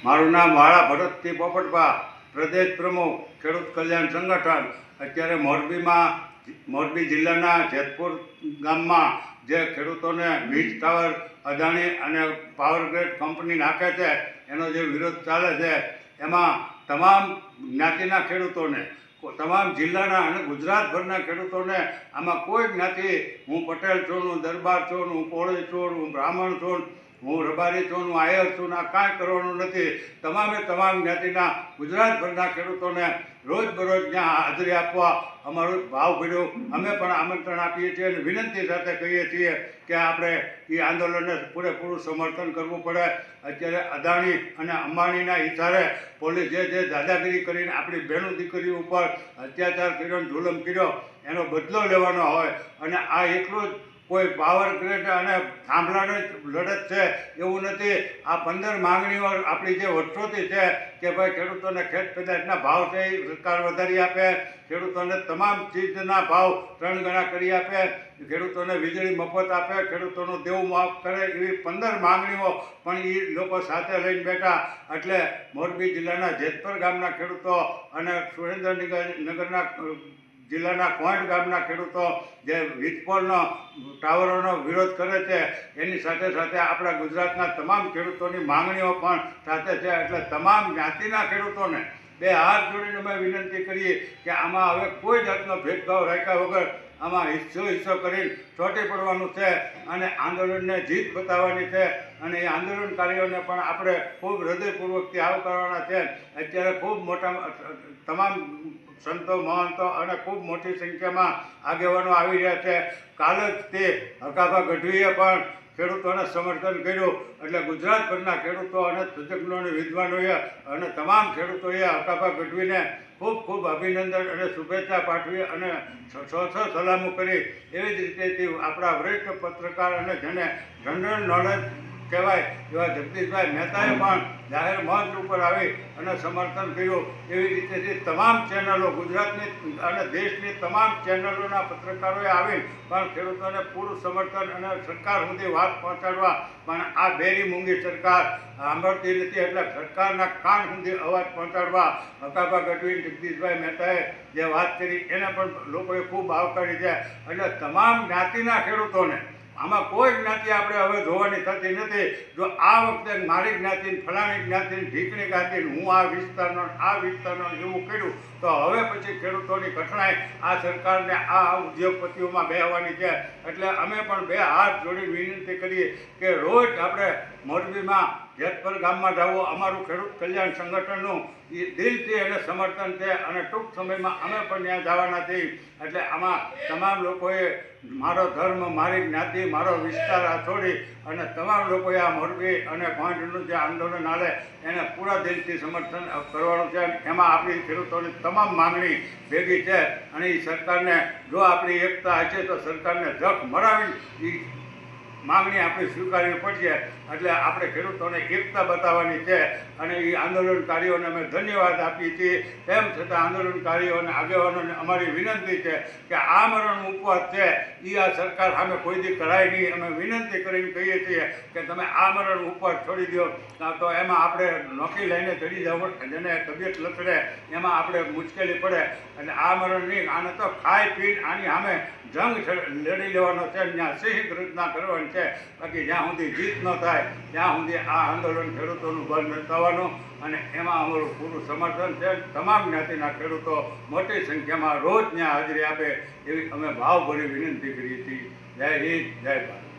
મારું નામ વાળા ભરતસિંહ પોપટભા, પ્રદેશ પ્રમુખ ખેડૂત કલ્યાણ સંગઠન. અત્યારે મોરબી જિલ્લાના જેતપુર ગામમાં જે ખેડૂતોને વીજ ટાવર અદાણી અને પાવર ગ્રેડ કંપની નાખે છે એનો જે વિરોધ ચાલે છે, એમાં તમામ જ્ઞાતિના ખેડૂતોને, તમામ જિલ્લાના અને ગુજરાતભરના ખેડૂતોને આમાં કોઈ જ્ઞાતિ, હું પટેલ છું, હું દરબાર છું, હું કોળી છું, હું બ્રાહ્મણ છું, હું રબારી છું, હું આયર છું, આ કાંઈ કરવાનું નથી. તમામ જ્ઞાતિના ગુજરાતભરના ખેડૂતોને રોજબરોજ ત્યાં હાજરી આપવા અમારું ભાવ ભર્યું. અમે પણ આમંત્રણ આપીએ છીએ અને વિનંતી સાથે કહીએ છીએ કે આપણે એ આંદોલનને પૂરેપૂરું સમર્થન કરવું પડે. અત્યારે અદાણી અને અંબાણીના ઇશારે પોલીસ જે દાદાગીરી કરીને આપણી બહેનો દીકરીઓ ઉપર અત્યાચાર કર્યો, જુલમ કર્યો, એનો બદલો લેવાનો હોય અને આ એટલું જ કોઈ પાવર ગ્રેડ અને થાંભલાનો લડત છે એવું નથી. આ 15 માંગણીઓ આપણી જે વર્ષોથી છે કે ભાઈ ખેડૂતોને ખેત પેદાશના ભાવ છે એ સરકાર વધારી આપે, ખેડૂતોને તમામ ચીજના ભાવ 3 ગણા કરી આપે, ખેડૂતોને વીજળી મફત આપે, ખેડૂતોનું દેવું માફ કરે, એવી 15 માંગણીઓ પણ એ લોકો સાથે લઈને બેઠા. એટલે મોરબી જિલ્લાના જેતપર ગામના ખેડૂતો અને સુરેન્દ્રનગરના જિલ્લાના કોંઢ ગામના ખેડૂતો જે વીજપોલનો ટાવરોનો વિરોધ કરે છે, એની સાથે સાથે આપણા ગુજરાતના તમામ ખેડૂતોની માંગણીઓ પણ સાથે છે. એટલે તમામ જ્ઞાતિના ખેડૂતોને બે હાથ જોડીને અમે વિનંતી કરીએ કે આમાં હવે કોઈ જાતનો ભેદભાવ રાખ્યા વગર આમાં હિસ્સો કરીને ચોંટી પડવાનું છે અને આંદોલનને જીત બતાવવાની છે. અને એ આંદોલનકારીઓને પણ આપણે ખૂબ હૃદયપૂર્વકથી આવકારવાના છે. અત્યારે ખૂબ મોટા તમામ સંતો, મહંતો અને ખૂબ મોટી સંખ્યામાં આગેવાનો આવી રહ્યા છે. કાલ જ તે હકાભા ગઢવીએ પણ ખેડૂતોને સમર્થન કર્યું. એટલે ગુજરાતભરના ખેડૂતો અને તજજ્ઞો અને વિદ્વાનોએ અને તમામ ખેડૂતોએ હકાભા ગઢવીને ખૂબ અભિનંદન અને શુભેચ્છા પાઠવી અને સલામો કરી. એવી જ રીતે આપણા વરિષ્ઠ પત્રકાર અને જેને જનરલ નોલેજ કહેવાય એવા જગદીશભાઈ મહેતાએ પણ જાહેર મંચ ઉપર આવી અને સમર્થન કર્યું. એવી રીતે તમામ ચેનલો, ગુજરાતની અને દેશની તમામ ચેનલોના પત્રકારોએ આવી પણ ખેડૂતોને પૂરું સમર્થન અને સરકાર સુધી વાત પહોંચાડવા. પણ આ બેરી મૂંગી સરકાર સાંભળતી નથી, એટલે સરકારના કાન સુધી અવાજ પહોંચાડવા હકાભા ગઢવી, જગદીશભાઈ મહેતાએ જે વાત કરી એને પણ લોકોએ ખૂબ આવકારી છે. એટલે તમામ જ્ઞાતિના ખેડૂતોને આમાં કોઈ જ્ઞાતિ આપણે હવે જોવાની થતી નથી. જો આ વખતે મારી જ્ઞાતિ, ફલાણી જ્ઞાતિ, ઢીકણી જ્ઞાતિ, હું આ વિસ્તારનો એવું કર્યું તો હવે પછી ખેડૂતોની કઠણાઈ આ સરકારને, આ ઉદ્યોગપતિઓમાં બેહવાની છે. એટલે અમે પણ બે હાથ જોડી વિનંતી કરીએ કે રોજ આપણે મોરબીમાં જેતપર ગામમાં જવું. અમારું ખેડૂત કલ્યાણ સંગઠનનું એ દિલથી એને સમર્થન છે અને ટૂંક સમયમાં અમે પણ ત્યાં જવાના છીએ. એટલે આમાં તમામ લોકોએ મારો ધર્મ, મારી જ્ઞાતિ, મારો વિસ્તાર આ છોડી અને તમામ લોકોએ આ મોરબી અને કોંઢનું જે આંદોલન હાલે એને પૂરા દિલથી સમર્થન કરવાનું છે. એમાં આપણી ખેડૂતોની તમામ માંગણી ભેગી છે અને એ સરકારને, જો આપણી એકતા હશે તો સરકારને જખ મરાવી એ માંગણી આપણે સ્વીકારવી પડશે. એટલે આપણે ખેડૂતોને એકતા બતાવવાની છે અને એ આંદોલનકારીઓને અમે ધન્યવાદ આપીએ છીએ. તેમ છતાં આંદોલનકારીઓ અને આગેવાનોને અમારી વિનંતી છે કે આમરણ ઉપવાસ છે એ આ સરકાર સામે કોઈ દી કરાય નહીં. અમે વિનંતી કરીને કહીએ છીએ કે તમે આમરણ ઉપવાસ છોડી દો, તો એમાં આપણે નોકરી લઈને ચડી જવું, જેને તબિયત લથડે એમાં આપણે મુશ્કેલી પડે. એટલે આમરણ નહીં, આને તો ખાઈ પીને આની સામે જંગ લડી લેવાનો છે, ત્યાં સિંહ રચના કરવાની છે. બાકી જ્યાં સુધી જીત ન થાય ત્યાં સુધી આ આંદોલન ખેડૂતોનું બંધ ન થવાનું અને એમાં અમારું પૂરું સમર્થન છે. તમામ જ્ઞાતિના ખેડૂતો મોટી સંખ્યામાં રોજ ત્યાં હાજરી આપે એવી અમે ભાવભરી વિનંતી કરીએ છીએ. જય હિન્દ, જય ભારત.